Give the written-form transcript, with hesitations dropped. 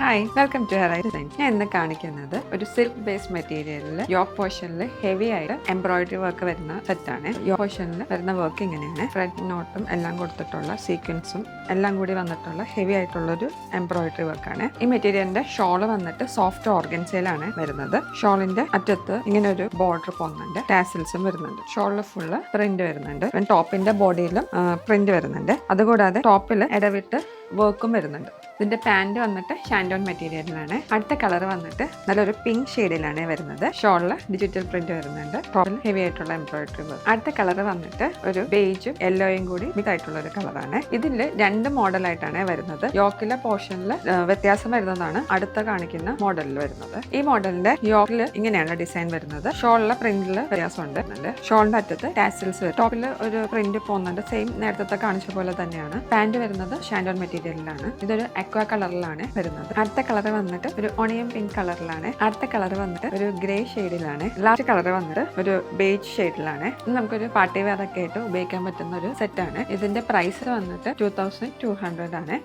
Hi, welcome to hair design. ഞാൻ ഇന്ന് കാണിക്കുന്നത് ഒരു സിൽക്ക് ബേസ്ഡ് മെറ്റീരിയലിൽ യോക്ക് പോർഷനിൽ ഹെവി ആയിട്ട് എംബ്രോയിഡറി വർക്ക് വരുന്ന സെറ്റാണ്. യോക്ക് പോർഷനിൽ വരുന്ന വർക്ക് ഇങ്ങനെയാണ്. ഫ്രണ്ട് നോട്ടും എല്ലാം കൊടുത്തിട്ടുള്ള സീക്വൻസും എല്ലാം കൂടി വന്നിട്ടുള്ള ഹെവി ആയിട്ടുള്ളൊരു എംബ്രോയിഡറി വർക്കാണ്. ഈ മെറ്റീരിയലിന്റെ ഷോള് വന്നിട്ട് സോഫ്റ്റ് ഓർഗൻസയിലാണ് വരുന്നത്. ഷോളിന്റെ അറ്റത്ത് ഇങ്ങനെ ഒരു ബോർഡർ പോകുന്നുണ്ട്, ടാസിൽസും വരുന്നുണ്ട്. ഷോളിൽ ഫുള്ള് പ്രിന്റ് വരുന്നുണ്ട്. ടോപ്പിന്റെ ബോഡിയിലും പ്രിന്റ് വരുന്നുണ്ട്. അതുകൂടാതെ ടോപ്പിൽ ഇടവിട്ട് വർക്കും വരുന്നുണ്ട്. ഇതിന്റെ പാന്റ് വന്നിട്ട് ഷാൻഡോൺ മെറ്റീരിയലിലാണ്. അടുത്ത കളർ വന്നിട്ട് നല്ലൊരു പിങ്ക് ഷെയ്ഡിലാണ് വരുന്നത്. ഷോളിൽ ഡിജിറ്റൽ പ്രിന്റ് വരുന്നുണ്ട്. ടോപ്പിൽ ഹെവി ആയിട്ടുള്ള എംബ്രോയിഡറി വർക്ക്. അടുത്ത കളർ വന്നിട്ട് ഒരു ബേജും യെല്ലോയും കൂടി മിക്സ് ആയിട്ടുള്ള ഒരു കളറാണ്. ഇതിൽ രണ്ട് മോഡലായിട്ടാണ് വരുന്നത്. യോക്കിലെ പോർഷനിൽ വ്യത്യാസം വരുന്നതാണ് അടുത്ത കാണിക്കുന്ന മോഡലിൽ വരുന്നത്. ഈ മോഡലിന്റെ യോക്കിൽ ഇങ്ങനെയാണ് ഡിസൈൻ വരുന്നത്. ഷോളിലെ പ്രിന്റിൽ വ്യത്യാസമുണ്ട്. ഷോളിന്റെ അറ്റത്ത് ടാസിൽസ് വരും. ടോപ്പിൽ ഒരു പ്രിന്റ് പോകുന്നുണ്ട്. സെയിം നേരത്തെ കാണിച്ച പോലെ തന്നെയാണ്. പാന്റ് വരുന്നത് ഷാൻഡോൺ മെറ്റീരിയലിലാണ്. ഇതൊരു അക്വാ കളറിലാണ് വരുന്നത്. അടുത്ത കളർ വന്നിട്ട് ഒരു ഓണിയൻ പിങ്ക് കളറിലാണ്. അടുത്ത കളർ വന്നിട്ട് ഒരു ഗ്രേ ഷെയ്ഡിലാണ്. ലാസ്റ്റ് കളർ വന്നിട്ട് ഒരു ബേജ് ഷെയ്ഡിലാണ്. ഇത് നമുക്കൊരു പാർട്ടി വെയർ ഒക്കെ ആയിട്ട് ഉപയോഗിക്കാൻ പറ്റുന്ന ഒരു സെറ്റാണ്. ഇതിന്റെ പ്രൈസ് വന്നിട്ട് 2200 ആണ്.